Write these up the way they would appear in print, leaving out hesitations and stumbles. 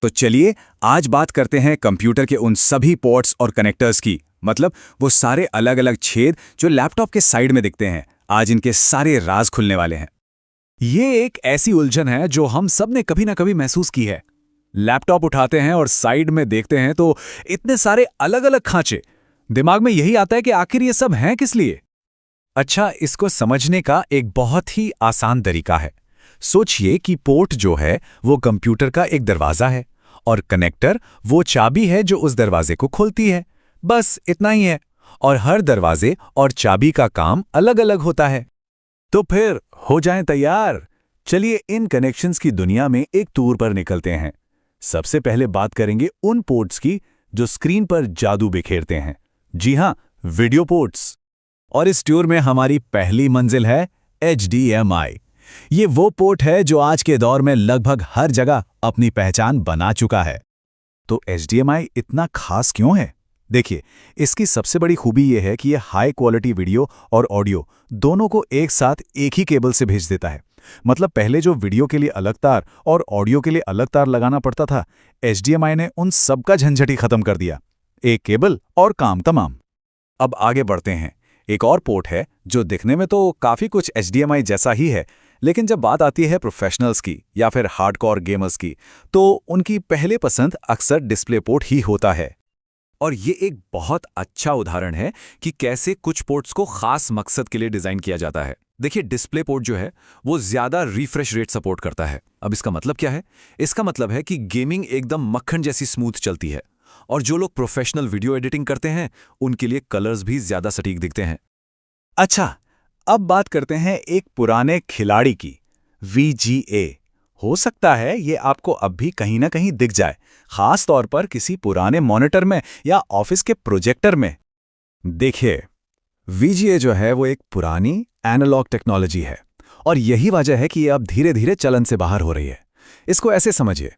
तो चलिए आज बात करते हैं कंप्यूटर के उन सभी पोर्ट्स और कनेक्टर्स की। मतलब वो सारे अलग अलग छेद जो लैपटॉप के साइड में दिखते हैं। आज इनके सारे राज खुलने वाले हैं। ये एक ऐसी उलझन है जो हम सब ने कभी ना कभी महसूस की है। लैपटॉप उठाते हैं और साइड में देखते हैं तो इतने सारे अलग अलग खांचे। दिमाग में यही आता है कि आखिर ये सब हैं किस लिए। अच्छा, इसको समझने का एक बहुत ही आसान तरीका है। सोचिए कि पोर्ट जो है वो कंप्यूटर का एक दरवाजा है और कनेक्टर वो चाबी है जो उस दरवाजे को खोलती है। बस इतना ही है। और हर दरवाजे और चाबी का काम अलग अलग होता है। तो फिर हो जाएं तैयार। चलिए इन कनेक्शंस की दुनिया में एक टूर पर निकलते हैं। सबसे पहले बात करेंगे उन पोर्ट्स की जो स्क्रीन पर जादू बिखेरते हैं। जी हां, वीडियो पोर्ट्स। और इस टूर में हमारी पहली मंजिल है HDMI। ये वो पोर्ट है जो आज के दौर में लगभग हर जगह अपनी पहचान बना चुका है। तो HDMI इतना खास क्यों है? देखिए, इसकी सबसे बड़ी खूबी यह है कि यह हाई क्वालिटी वीडियो और ऑडियो दोनों को एक साथ एक ही केबल से भेज देता है। मतलब पहले जो वीडियो के लिए अलग तार और ऑडियो के लिए अलग तार लगाना पड़ता था, HDMI ने उन सब का झंझट ही खत्म कर दिया। एक केबल और काम तमाम। अब आगे बढ़ते हैं। एक और पोर्ट है जो दिखने में तो काफी कुछ HDMI जैसा ही है, लेकिन जब बात आती है प्रोफेशनल्स की या फिर हार्डकोर गेमर्स की, तो उनकी पहले पसंद अक्सर डिस्प्ले पोर्ट ही होता है। और ये एक बहुत अच्छा उदाहरण है कि कैसे कुछ पोर्ट्स को खास मकसद के लिए डिजाइन किया जाता है। देखिए, डिस्प्ले पोर्ट जो है वो ज्यादा रिफ्रेश रेट सपोर्ट करता है। अब इसका मतलब क्या है? इसका मतलब है कि गेमिंग एकदम मक्खन जैसी स्मूथ चलती है। और जो लोग प्रोफेशनल वीडियो एडिटिंग करते हैं उनके लिए कलर्स भी ज्यादा सटीक दिखते हैं। अच्छा, अब बात करते हैं एक पुराने खिलाड़ी की, VGA। हो सकता है ये आपको अब भी कहीं ना कहीं दिख जाए, खास तौर पर किसी पुराने मॉनिटर में या ऑफिस के प्रोजेक्टर में। देखिए, VGA जो है वो एक पुरानी एनालॉग टेक्नोलॉजी है और यही वजह है कि ये अब धीरे धीरे चलन से बाहर हो रही है। इसको ऐसे समझिए,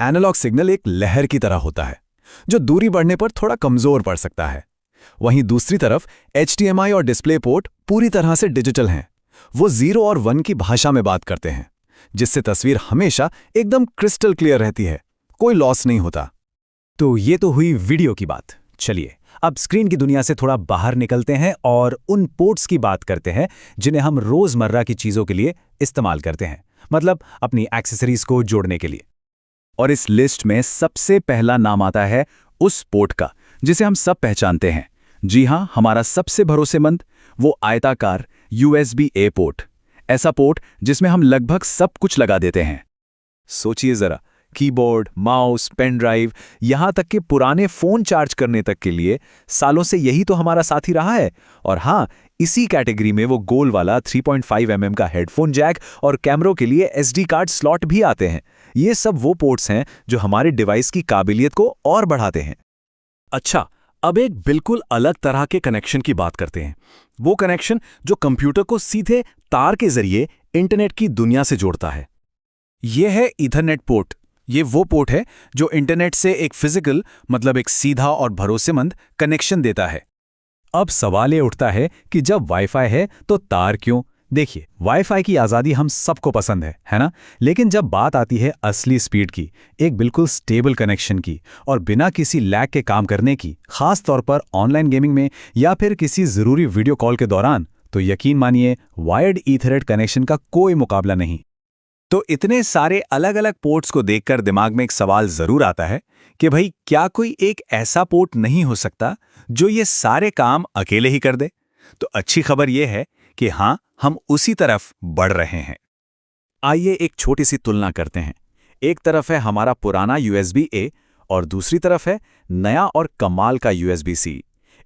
एनालॉग सिग्नल एक लहर की तरह होता है जो दूरी बढ़ने पर थोड़ा कमजोर पड़ सकता है। वहीं दूसरी तरफ HDMI और डिस्प्ले पोर्ट पूरी तरह से डिजिटल हैं। वो 0 और 1 की भाषा में बात करते हैं, जिससे तस्वीर हमेशा एकदम क्रिस्टल क्लियर रहती है, कोई लॉस नहीं होता। तो ये तो हुई वीडियो की बात। चलिए अब स्क्रीन की दुनिया से थोड़ा बाहर निकलते हैं और उन पोर्ट्स की बात करते हैं जिन्हें हम रोजमर्रा की चीजों के लिए इस्तेमाल करते हैं, मतलब अपनी एक्सेसरीज को जोड़ने के लिए। और इस लिस्ट में सबसे पहला नाम आता है उस पोर्ट का जिसे हम सब पहचानते हैं। जी हां, हमारा सबसे भरोसेमंद वो आयताकार USB-A पोर्ट। ऐसा पोर्ट जिसमें हम लगभग सब कुछ लगा देते हैं। सोचिए जरा, कीबोर्ड, माउस, पेन ड्राइव, यहां तक कि पुराने फोन चार्ज करने तक के लिए सालों से यही तो हमारा साथी रहा है। और हां, इसी कैटेगरी में वो गोल वाला 3.5 mm का हेडफोन जैक और कैमरों के लिए SD कार्ड स्लॉट भी आते हैं। ये सब वो पोर्ट्स हैं जो हमारे डिवाइस की काबिलियत को और बढ़ाते हैं। अच्छा, अब एक बिल्कुल अलग तरह के कनेक्शन की बात करते हैं। वो कनेक्शन जो कंप्यूटर को सीधे तार के जरिए इंटरनेट की दुनिया से जोड़ता है। यह है ईथरनेट पोर्ट। ये वो पोर्ट है जो इंटरनेट से एक फिजिकल, मतलब एक सीधा और भरोसेमंद कनेक्शन देता है। अब सवाल ये उठता है कि जब वाईफाई है तो तार क्यों? देखिए, वाईफाई की आज़ादी हम सबको पसंद है ना? लेकिन जब बात आती है असली स्पीड की, एक बिल्कुल स्टेबल कनेक्शन की और बिना किसी लैग के काम करने की, खास तौर पर ऑनलाइन गेमिंग में या फिर किसी ज़रूरी वीडियो कॉल के दौरान, तो यकीन मानिए वायर्ड ईथरनेट कनेक्शन का कोई मुकाबला नहीं। तो इतने सारे अलग अलग पोर्ट्स को देखकर दिमाग में एक सवाल ज़रूर आता है कि भाई, क्या कोई एक ऐसा पोर्ट नहीं हो सकता जो ये सारे काम अकेले ही कर दे? तो अच्छी खबर यह है कि हाँ, हम उसी तरफ बढ़ रहे हैं। आइए एक छोटी सी तुलना करते हैं। एक तरफ है हमारा पुराना USB-A और दूसरी तरफ है नया और कमाल का USB-C।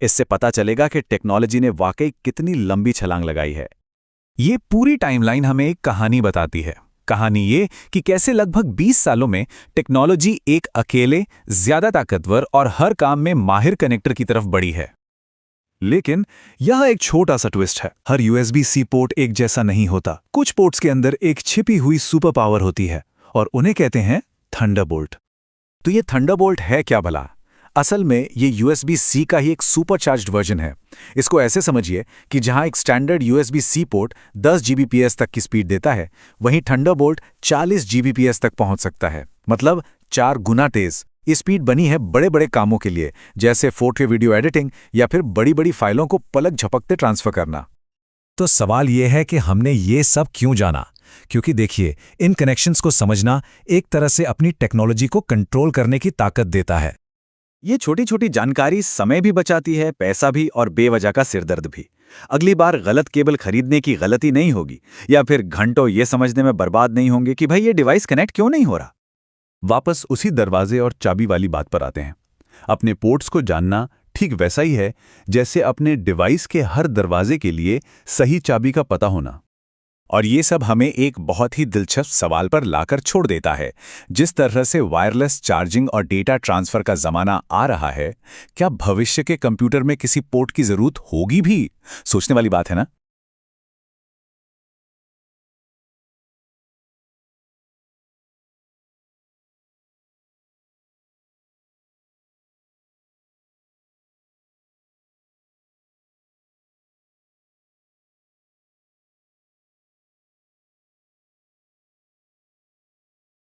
इससे पता चलेगा कि टेक्नोलॉजी ने वाकई कितनी लंबी छलांग लगाई है। ये पूरी टाइमलाइन हमें एक कहानी बताती है। कहानी ये कि कैसे लगभग 20 सालों में टेक्नोलॉजी एक अकेले, ज्यादा ताकतवर और हर काम में माहिर कनेक्टर की तरफ बढ़ी है। लेकिन यह एक छोटा सा ट्विस्ट है। हर USB-C पोर्ट एक जैसा नहीं होता। कुछ पोर्ट्स के अंदर एक छिपी हुई सुपर पावर होती है और उन्हें कहते हैं थंडरबोल्ट। तो ये थंडरबोल्ट है क्या भला? असल में ये USB-C का ही एक सुपरचार्ज्ड वर्जन है। इसको ऐसे समझिए कि जहां एक स्टैंडर्ड USB-C पोर्ट 10 Gbps तक की स्पीड देता है, वहीं थंडरबोल्ट 40 Gbps तक पहुंच सकता है। मतलब 4 गुना तेज। ये स्पीड बनी है बड़े बड़े कामों के लिए, जैसे 4K वीडियो एडिटिंग या फिर बड़ी बड़ी फाइलों को पलक झपकते ट्रांसफर करना। तो सवाल ये है कि हमने ये सब क्यों जाना? क्योंकि देखिए, इन कनेक्शंस को समझना एक तरह से अपनी टेक्नोलॉजी को कंट्रोल करने की ताकत देता है। ये छोटी छोटी जानकारी समय भी बचाती है, पैसा भी, और बेवजह का सिरदर्द भी। अगली बार गलत केबल खरीदने की गलती नहीं होगी, या फिर घंटों ये समझने में बर्बाद नहीं होंगे कि भाई ये डिवाइस कनेक्ट क्यों नहीं हो रहा। वापस उसी दरवाजे और चाबी वाली बात पर आते हैं। अपने पोर्ट्स को जानना ठीक वैसा ही है जैसे अपने डिवाइस के हर दरवाजे के लिए सही चाबी का पता होना। और ये सब हमें एक बहुत ही दिलचस्प सवाल पर लाकर छोड़ देता है। जिस तरह से वायरलेस चार्जिंग और डेटा ट्रांसफर का जमाना आ रहा है, क्या भविष्य के कंप्यूटर में किसी पोर्ट की जरूरत होगी भी? सोचने वाली बात है ना।